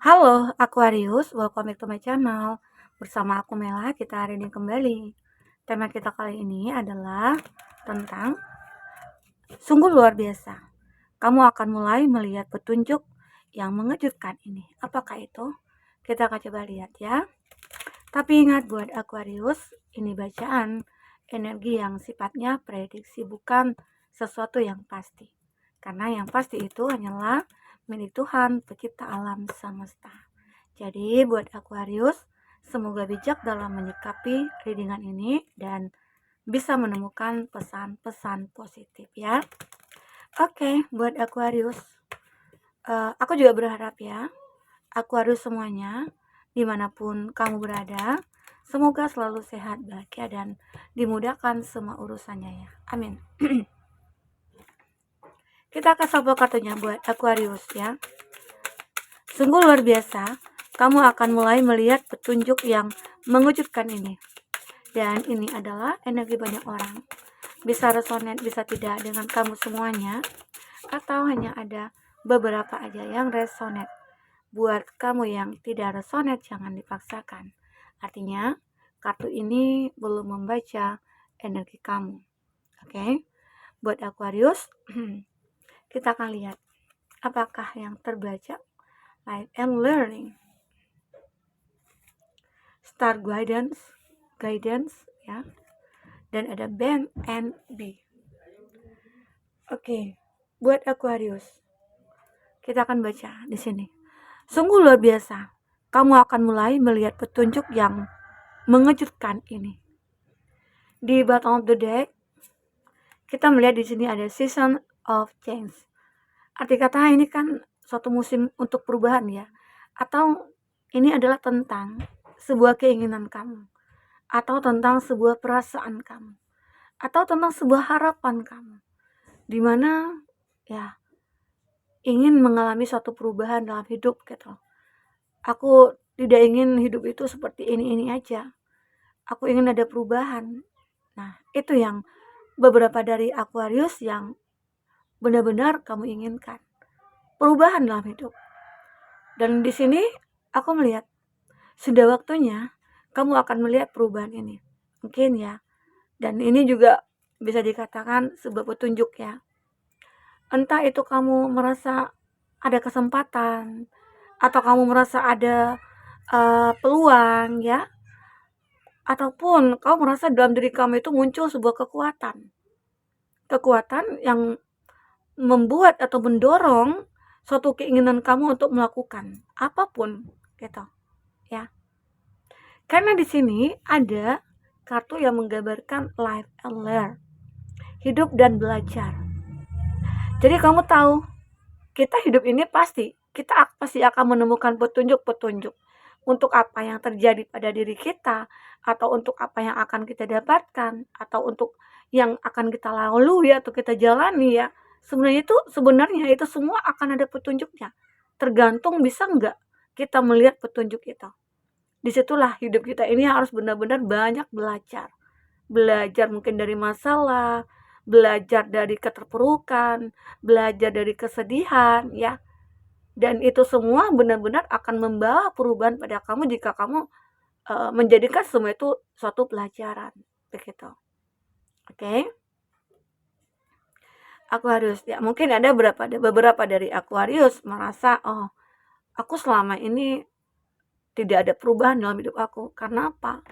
Halo Aquarius, welcome back to my channel. Bersama aku Mela, kita hari ini kembali. Tema kita kali ini adalah tentang sungguh luar biasa. Kamu akan mulai melihat petunjuk yang mengejutkan ini. Apakah itu? Kita akan coba lihat ya. Tapi ingat buat Aquarius, ini bacaan energi yang sifatnya prediksi, bukan sesuatu yang pasti. Karena yang pasti itu hanyalah milik Tuhan, pencipta alam semesta. Jadi buat Aquarius, semoga bijak dalam menyikapi readingan ini dan bisa menemukan pesan-pesan positif ya. Oke, buat Aquarius, aku juga berharap ya, Aquarius semuanya, dimanapun kamu berada, semoga selalu sehat, bahagia, dan dimudahkan semua urusannya ya. Amin. Kita akan sampel kartunya buat Aquarius ya. Sungguh luar biasa, kamu akan mulai melihat petunjuk yang mengejutkan ini. Dan ini adalah energi banyak orang. Bisa resonate, bisa tidak dengan kamu semuanya, atau hanya ada beberapa aja yang resonate. Buat kamu yang tidak resonate, jangan dipaksakan. Artinya, kartu ini belum membaca energi kamu. Oke? Buat Aquarius, kita akan lihat apakah yang terbaca. Life and learning. Star guidance ya. Dan ada band and B. Oke, buat Aquarius, kita akan baca di sini. Sungguh luar biasa, kamu akan mulai melihat petunjuk yang mengejutkan ini. Di bottom of the deck, kita melihat di sini ada season of change. Arti kata ini kan suatu musim untuk perubahan ya. Atau ini adalah tentang sebuah keinginan kamu. Atau tentang sebuah perasaan kamu. Atau tentang sebuah harapan kamu. Dimana ya ingin mengalami suatu perubahan dalam hidup gitu. Aku tidak ingin hidup itu seperti ini aja. Aku ingin ada perubahan. Nah, itu yang beberapa dari Aquarius yang benar-benar kamu inginkan. Perubahan dalam hidup. Dan di sini aku melihat sudah waktunya kamu akan melihat perubahan ini. Mungkin ya. Dan ini juga bisa dikatakan sebuah petunjuk ya. Entah itu kamu merasa ada kesempatan atau kamu merasa ada peluang ya, ataupun kamu merasa dalam diri kamu itu muncul sebuah kekuatan yang membuat atau mendorong suatu keinginan kamu untuk melakukan apapun gitu ya. Karena di sini ada kartu yang menggambarkan life and learn, hidup dan belajar. Jadi kamu tahu, kita hidup ini pasti akan menemukan petunjuk-petunjuk untuk apa yang terjadi pada diri kita, atau untuk apa yang akan kita dapatkan, atau untuk yang akan kita lalui atau kita jalani ya. Sebenarnya itu semua akan ada petunjuknya. Tergantung bisa enggak kita melihat petunjuk itu. Disitulah hidup kita ini harus benar-benar banyak belajar. Belajar mungkin dari masalah, belajar dari keterpurukan, belajar dari kesedihan ya. Dan itu semua benar-benar akan membawa perubahan pada kamu jika kamu menjadikan semua itu suatu pelajaran begitu. Oke. Aquarius ya, mungkin ada beberapa dari Aquarius merasa, oh, aku selama ini tidak ada perubahan dalam hidup aku. Karena apa?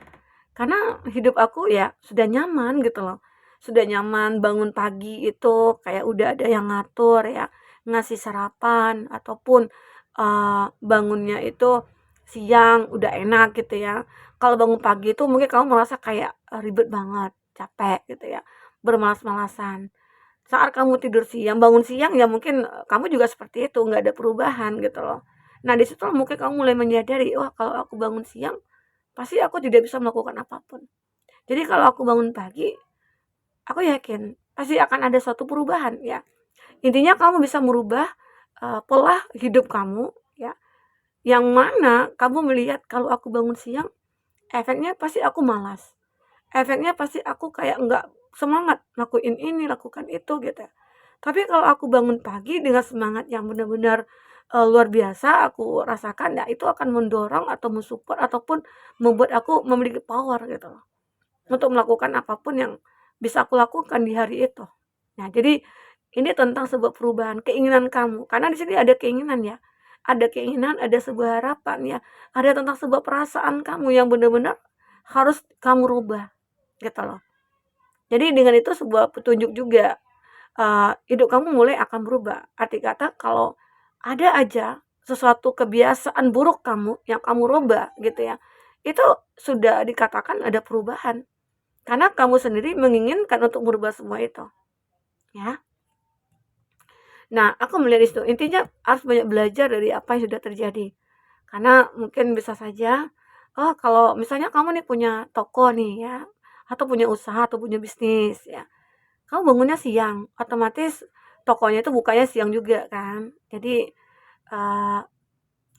Karena hidup aku ya sudah nyaman gitu loh. Sudah nyaman bangun pagi itu kayak udah ada yang ngatur ya, ngasih sarapan, ataupun bangunnya itu siang udah enak gitu ya. Kalau bangun pagi itu mungkin kamu merasa kayak ribet banget, capek gitu ya, bermalas-malasan. Saat kamu tidur siang, bangun siang ya mungkin kamu juga seperti itu, nggak ada perubahan gitu loh. Nah, di situ mungkin kamu mulai menyadari, wah kalau aku bangun siang pasti aku tidak bisa melakukan apapun. Jadi kalau aku bangun pagi, aku yakin pasti akan ada suatu perubahan ya. Intinya kamu bisa merubah pola hidup kamu ya. Yang mana kamu melihat kalau aku bangun siang, efeknya pasti aku malas. Efeknya pasti aku kayak enggak semangat lakuin ini, lakukan itu gitu. Tapi kalau aku bangun pagi dengan semangat yang benar-benar luar biasa aku rasakan, ya itu akan mendorong atau mensupport ataupun membuat aku memiliki power gitu loh, untuk melakukan apapun yang bisa aku lakukan di hari itu. Nah, jadi ini tentang sebuah perubahan keinginan kamu, karena di sini ada keinginan ya, ada keinginan, ada sebuah harapan ya, ada tentang sebuah perasaan kamu yang benar-benar harus kamu rubah gitu loh. Jadi dengan itu sebuah petunjuk juga, hidup kamu mulai akan berubah. Arti kata kalau ada aja sesuatu kebiasaan buruk kamu yang kamu rubah gitu ya, itu sudah dikatakan ada perubahan. Karena kamu sendiri menginginkan untuk merubah semua itu, ya. Nah, aku melihat di situ, intinya harus banyak belajar dari apa yang sudah terjadi. Karena mungkin bisa saja, oh kalau misalnya kamu nih punya toko nih ya, atau punya usaha atau punya bisnis ya, kamu bangunnya siang, otomatis tokonya itu bukanya siang juga kan. Jadi, eee,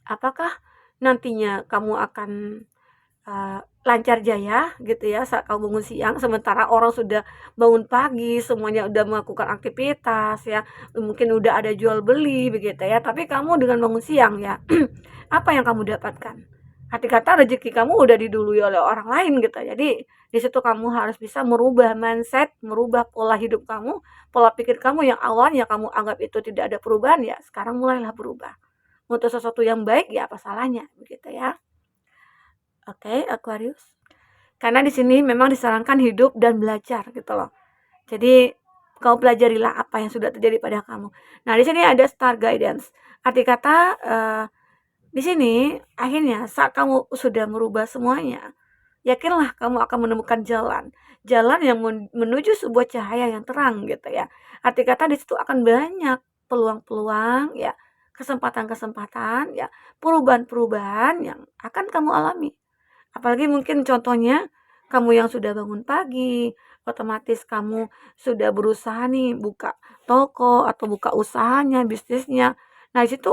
apakah nantinya kamu akan lancar jaya gitu ya saat kamu bangun siang, sementara orang sudah bangun pagi, semuanya udah melakukan aktivitas ya, mungkin udah ada jual beli begitu ya, tapi kamu dengan bangun siang ya, apa yang kamu dapatkan? Arti kata rezeki kamu udah didului oleh orang lain gitu. Jadi di situ kamu harus bisa merubah mindset, merubah pola hidup kamu, pola pikir kamu yang awalnya kamu anggap itu tidak ada perubahan ya, sekarang mulailah berubah. Untuk sesuatu yang baik ya apa salahnya begitu ya. Oke, Aquarius. Karena di sini memang disarankan hidup dan belajar gitu loh. Jadi kau pelajarilah apa yang sudah terjadi pada kamu. Nah, di sini ada star guidance. Arti kata di sini akhirnya saat kamu sudah merubah semuanya, yakinlah kamu akan menemukan jalan. Jalan yang menuju sebuah cahaya yang terang gitu ya. Arti kata di situ akan banyak peluang-peluang ya, kesempatan-kesempatan ya, perubahan-perubahan yang akan kamu alami. Apalagi mungkin contohnya kamu yang sudah bangun pagi, otomatis kamu sudah berusaha nih buka toko atau buka usahanya, bisnisnya. Nah, di situ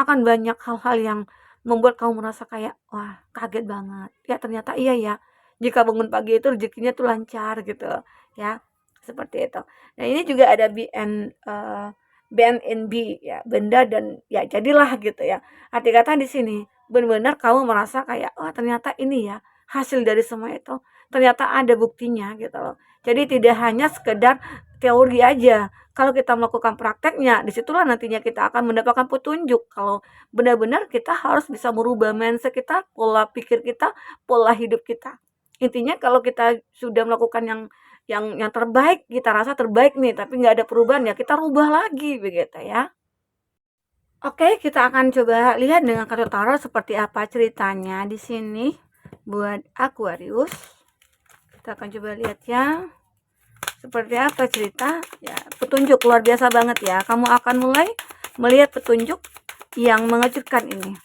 akan banyak hal-hal yang membuat kamu merasa kayak, wah kaget banget. Ya ternyata iya ya, jika bangun pagi itu rezekinya tuh lancar gitu ya, seperti itu. Nah ini juga ada BNB ya, benda dan ya jadilah gitu ya. Arti kata di sini benar-benar kamu merasa kayak, wah ternyata ini ya hasil dari semua itu. Ternyata ada buktinya gitu loh. Jadi tidak hanya sekedar teori aja. Kalau kita melakukan prakteknya, disitulah nantinya kita akan mendapatkan petunjuk. Kalau benar-benar kita harus bisa merubah mindset kita, pola pikir kita, pola hidup kita. Intinya kalau kita sudah melakukan yang terbaik, kita rasa terbaik nih, tapi nggak ada perubahan ya kita rubah lagi begitu ya. Oke, kita akan coba lihat dengan kartu tarot seperti apa ceritanya di sini buat Aquarius. Kita akan coba lihat ya. Seperti apa cerita? Ya, petunjuk luar biasa banget ya. Kamu akan mulai melihat petunjuk yang mengejutkan ini.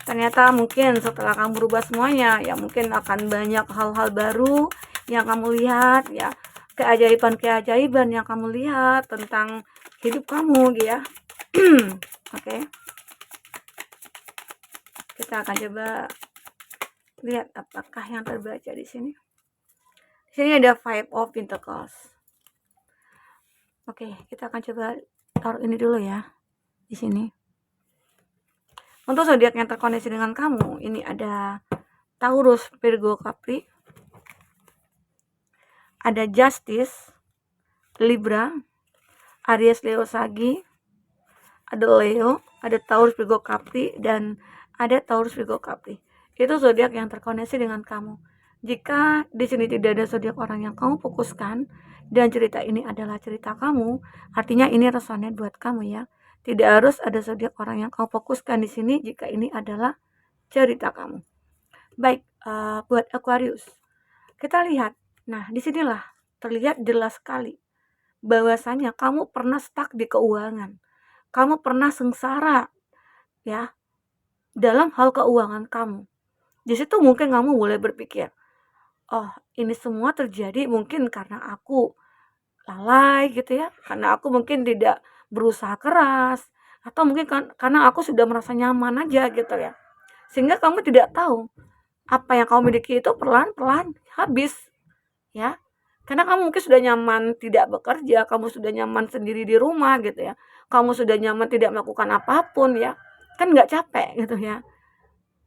Ternyata mungkin setelah kamu berubah semuanya, ya mungkin akan banyak hal-hal baru yang kamu lihat ya. Keajaiban-keajaiban yang kamu lihat tentang hidup kamu gitu ya. Oke. Kita akan coba lihat apakah yang terbaca di sini. Di sini ada Five of Pentacles. Oke, kita akan coba taruh ini dulu ya di sini. Untuk zodiak yang terkoneksi dengan kamu, ini ada Taurus, Virgo, Capri. Ada Justice, Libra, Aries, Leo, Sagi. Ada Leo, ada Taurus, Virgo, Capri, dan ada Taurus, Virgo, Capri. Itu zodiak yang terkoneksi dengan kamu. Jika di sini tidak ada zodiak orang yang kamu fokuskan dan cerita ini adalah cerita kamu, artinya ini resonate buat kamu ya. Tidak harus ada zodiak orang yang kamu fokuskan di sini jika ini adalah cerita kamu. Baik, buat Aquarius, kita lihat. Nah, disinilah terlihat jelas sekali bahwasanya kamu pernah stuck di keuangan. Kamu pernah sengsara ya dalam hal keuangan kamu. Di situ mungkin kamu mulai berpikir, oh ini semua terjadi mungkin karena aku lalai gitu ya, karena aku mungkin tidak berusaha keras, atau mungkin karena aku sudah merasa nyaman aja gitu ya, sehingga kamu tidak tahu apa yang kamu miliki itu perlahan-lahan habis ya, karena kamu mungkin sudah nyaman tidak bekerja, kamu sudah nyaman sendiri di rumah gitu ya, kamu sudah nyaman tidak melakukan apapun ya, kan nggak capek gitu ya.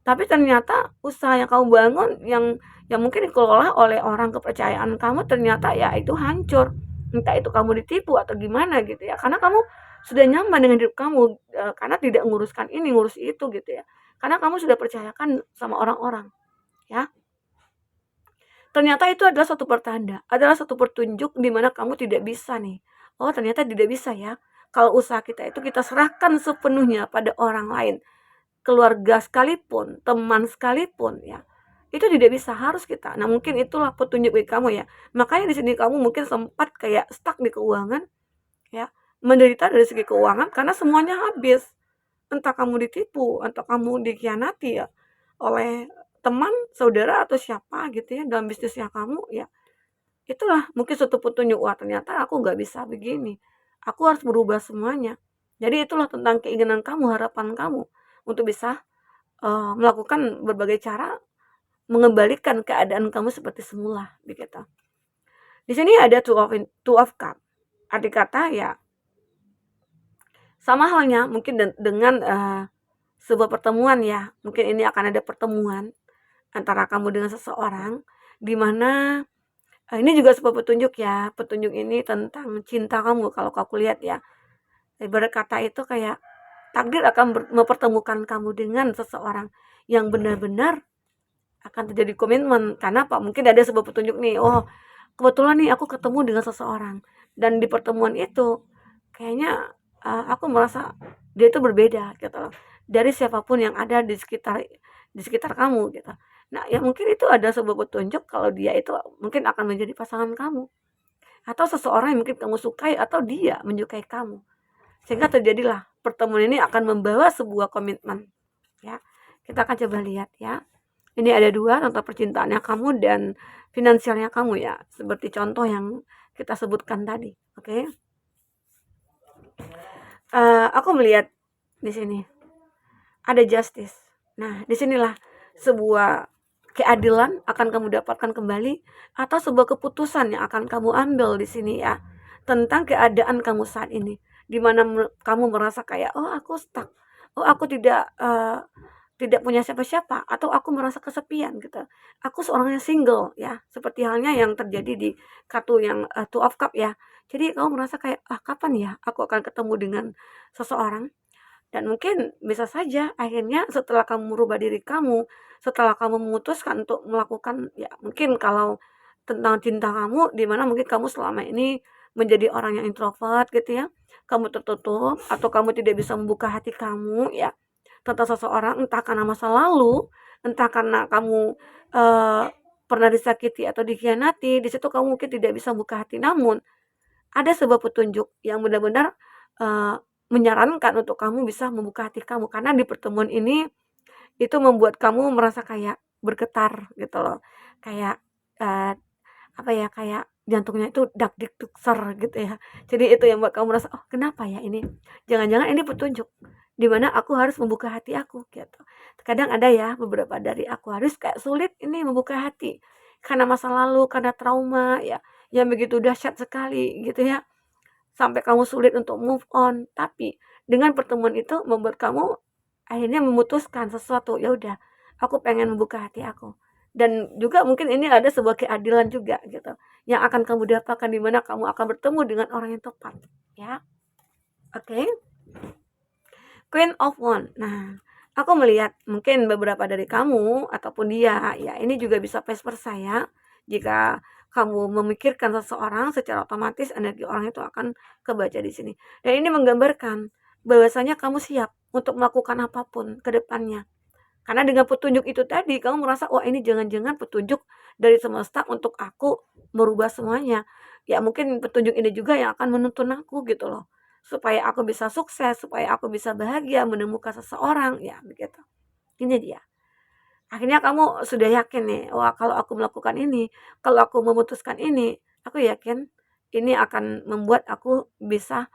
Tapi ternyata usaha yang kamu bangun yang mungkin dikelola oleh orang kepercayaan kamu ternyata ya itu hancur. Entah itu kamu ditipu atau gimana gitu ya. Karena kamu sudah nyaman dengan hidup kamu, karena tidak nguruskan ini, ngurus itu gitu ya. Karena kamu sudah percayakan sama orang-orang, ya. Ternyata itu adalah suatu pertanda, adalah satu petunjuk di mana kamu tidak bisa nih. Oh, ternyata tidak bisa ya. Kalau usaha kita itu kita serahkan sepenuhnya pada orang lain, keluarga sekalipun, teman sekalipun ya. Itu tidak bisa, harus kita. Nah, mungkin itulah petunjuk bagi kamu ya. Makanya di sini kamu mungkin sempat kayak stuck di keuangan ya, menderita dari segi keuangan karena semuanya habis. Entah kamu ditipu, atau kamu dikhianati ya oleh teman, saudara atau siapa gitu ya dalam bisnisnya kamu ya. Itulah mungkin suatu petunjuk, wah ternyata aku nggak bisa begini. Aku harus berubah semuanya. Jadi itulah tentang keinginan kamu, harapan kamu untuk bisa melakukan berbagai cara mengembalikan keadaan kamu seperti semula begitu. Di sini ada two of cup. Arti kata ya sama halnya mungkin dengan sebuah pertemuan ya. Mungkin ini akan ada pertemuan antara kamu dengan seseorang di mana ini juga sebuah petunjuk ya. Petunjuk ini tentang cinta kamu kalau aku lihat ya. Ibarat kata itu kayak takdir akan mempertemukan kamu dengan seseorang yang benar-benar akan terjadi komitmen. Karena apa? Mungkin ada sebuah petunjuk nih. Oh, kebetulan nih aku ketemu dengan seseorang dan di pertemuan itu kayaknya aku merasa dia itu berbeda gitu loh dari siapapun yang ada di sekitar kamu gitu. Nah, ya mungkin itu ada sebuah petunjuk kalau dia itu mungkin akan menjadi pasangan kamu atau seseorang yang mungkin kamu sukai atau dia menyukai kamu. Sehingga terjadilah pertemuan ini akan membawa sebuah komitmen ya. Kita akan coba lihat ya. Ini ada dua tentang percintaannya kamu dan finansialnya kamu ya, seperti contoh yang kita sebutkan tadi. Oke. Aku melihat di sini ada justice. Nah, disinilah sebuah keadilan akan kamu dapatkan kembali atau sebuah keputusan yang akan kamu ambil di sini ya tentang keadaan kamu saat ini, di mana kamu merasa kayak oh aku stuck, oh aku tidak punya siapa-siapa atau aku merasa kesepian gitu. Aku seorang yang single ya, seperti halnya yang terjadi di kartu yang Two of Cup ya. Jadi kamu merasa kayak kapan ya aku akan ketemu dengan seseorang, dan mungkin bisa saja akhirnya setelah kamu merubah diri kamu, setelah kamu memutuskan untuk melakukan ya mungkin kalau tentang cinta kamu di mana mungkin kamu selama ini menjadi orang yang introvert gitu ya. Kamu tertutup atau kamu tidak bisa membuka hati kamu ya tentang seseorang, entah karena masa lalu, entah karena kamu pernah disakiti atau dikhianati, di situ kamu mungkin tidak bisa buka hati. Namun ada sebuah petunjuk yang benar-benar eee, menyarankan untuk kamu bisa membuka hati kamu, karena di pertemuan ini itu membuat kamu merasa kayak bergetar gitu loh. Kayak, eee, apa ya, kayak jantungnya itu ser gitu ya. Jadi itu yang buat kamu merasa, "Oh kenapa ya ini? Jangan-jangan ini petunjuk, di mana aku harus membuka hati aku," gitu. Kadang ada ya beberapa dari aku harus kayak sulit ini membuka hati, karena masa lalu, karena trauma ya, yang begitu dahsyat sekali gitu ya. Sampai kamu sulit untuk move on, tapi dengan pertemuan itu membuat kamu akhirnya memutuskan sesuatu, ya udah aku pengen membuka hati aku. Dan juga mungkin ini ada sebuah keadilan juga gitu, yang akan kamu dapatkan di mana kamu akan bertemu dengan orang yang tepat, ya. Oke. Queen of Wands. Nah, aku melihat mungkin beberapa dari kamu ataupun dia, ya ini juga bisa vice versa ya. Jika kamu memikirkan seseorang, secara otomatis energi orang itu akan kebaca di sini. Dan ini menggambarkan bahwasanya kamu siap untuk melakukan apapun ke depannya. Karena dengan petunjuk itu tadi, kamu merasa, wah ini jangan-jangan petunjuk dari semesta untuk aku merubah semuanya. Ya mungkin petunjuk ini juga yang akan menuntun aku gitu loh. Supaya aku bisa sukses, supaya aku bisa bahagia, menemukan seseorang, ya begitu. Ini dia. Akhirnya kamu sudah yakin nih, wah kalau aku melakukan ini, kalau aku memutuskan ini, aku yakin ini akan membuat aku bisa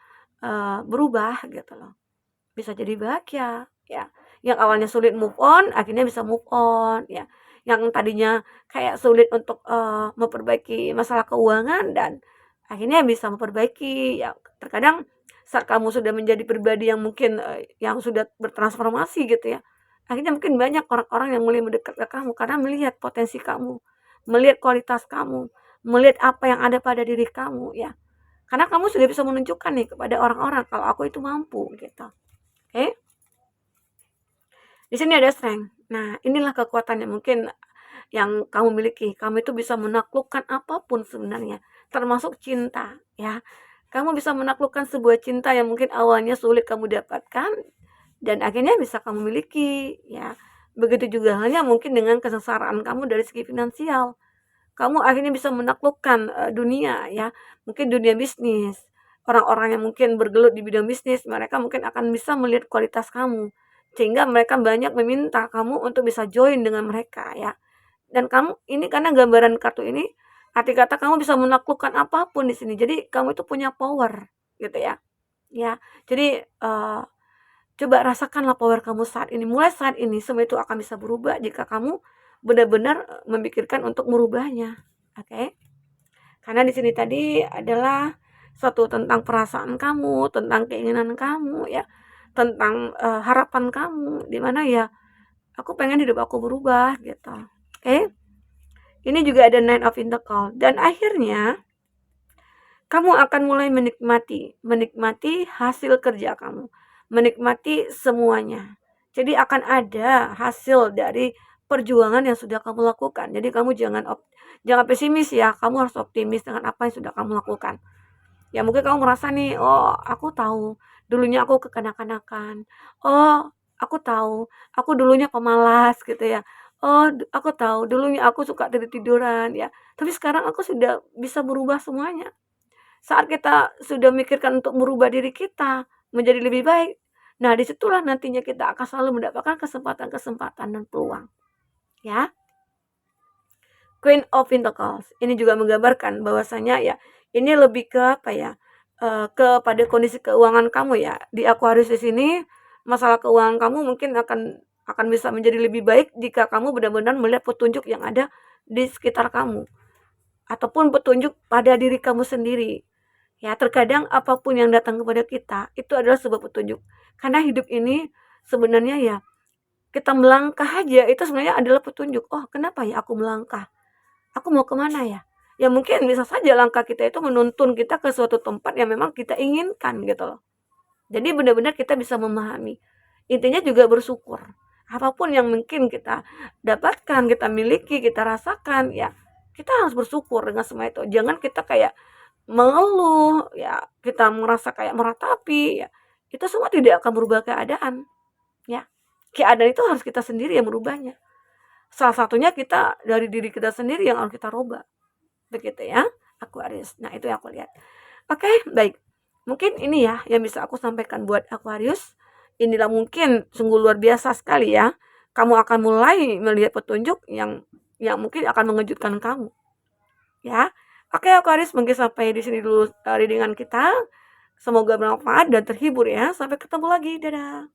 berubah gitu loh. Bisa jadi bahagia, ya. Yang awalnya sulit move on, akhirnya bisa move on, ya. Yang tadinya kayak sulit untuk, memperbaiki masalah keuangan dan akhirnya bisa memperbaiki, ya. Terkadang saat kamu sudah menjadi pribadi yang mungkin yang sudah bertransformasi gitu ya, akhirnya mungkin banyak orang-orang yang mulai mendekat ke kamu karena melihat potensi kamu, melihat kualitas kamu, melihat apa yang ada pada diri kamu ya. Karena kamu sudah bisa menunjukkan nih kepada orang-orang kalau aku itu mampu gitu. Oke? Di sini ada strength. Nah, inilah kekuatan yang mungkin yang kamu miliki. Kamu itu bisa menaklukkan apapun sebenarnya, termasuk cinta, ya. Kamu bisa menaklukkan sebuah cinta yang mungkin awalnya sulit kamu dapatkan dan akhirnya bisa kamu miliki, ya. Begitu juga halnya mungkin dengan kesengsaraan kamu dari segi finansial. Kamu akhirnya bisa menaklukkan dunia, ya. Mungkin dunia bisnis. Orang-orang yang mungkin bergelut di bidang bisnis, mereka mungkin akan bisa melihat kualitas kamu sehingga mereka banyak meminta kamu untuk bisa join dengan mereka ya. Dan kamu ini karena gambaran kartu ini arti kata kamu bisa menaklukkan apapun di sini. Jadi kamu itu punya power gitu ya. Ya. Jadi coba rasakanlah power kamu saat ini. Mulai saat ini semua itu akan bisa berubah jika kamu benar-benar memikirkan untuk merubahnya. Oke. Karena di sini tadi adalah satu tentang perasaan kamu, tentang keinginan kamu ya, tentang harapan kamu di mana ya aku pengen hidup aku berubah gitu. Oke. Ini juga ada Nine of Pentacles dan akhirnya kamu akan mulai menikmati hasil kerja kamu, menikmati semuanya. Jadi akan ada hasil dari perjuangan yang sudah kamu lakukan. Jadi kamu jangan pesimis ya, kamu harus optimis dengan apa yang sudah kamu lakukan. Ya mungkin kamu merasa nih, oh aku tahu dulunya aku kekanak-kanakan. Oh, aku tahu aku dulunya pemalas gitu ya. Oh, aku tahu dulunya aku suka tidur-tiduran ya. Tapi sekarang aku sudah bisa berubah semuanya. Saat kita sudah mikirkan untuk merubah diri kita menjadi lebih baik, nah disitulah nantinya kita akan selalu mendapatkan kesempatan-kesempatan dan peluang. Ya, Queen of Pentacles ini juga menggambarkan bahwasanya ya ini lebih ke apa ya? Kepada kondisi keuangan kamu ya. Di Aquarius di sini masalah keuangan kamu mungkin akan bisa menjadi lebih baik jika kamu benar-benar melihat petunjuk yang ada di sekitar kamu ataupun petunjuk pada diri kamu sendiri. Ya, terkadang apapun yang datang kepada kita itu adalah sebuah petunjuk. Karena hidup ini sebenarnya ya kita melangkah aja itu sebenarnya adalah petunjuk. Oh, kenapa ya aku melangkah? Aku mau kemana ya? Ya mungkin bisa saja langkah kita itu menuntun kita ke suatu tempat yang memang kita inginkan gitu loh. Jadi benar-benar kita bisa memahami. Intinya juga bersyukur. Apapun yang mungkin kita dapatkan, kita miliki, kita rasakan, ya kita harus bersyukur dengan semua itu. Jangan kita kayak mengeluh, ya kita merasa kayak meratapi, ya itu semua tidak akan berubah keadaan. Ya, keadaan itu harus kita sendiri yang merubahnya. Salah satunya kita dari diri kita sendiri yang harus kita rubah. Begitu ya, Aquarius. Nah, itu yang aku lihat. Oke, baik. Mungkin ini ya yang bisa aku sampaikan buat Aquarius. Inilah mungkin sungguh luar biasa sekali ya. Kamu akan mulai melihat petunjuk yang mungkin akan mengejutkan kamu. Ya. Oke, Aquarius, mungkin sampai di sini dulu readingan kita. Semoga bermanfaat dan terhibur ya. Sampai ketemu lagi. Dadah.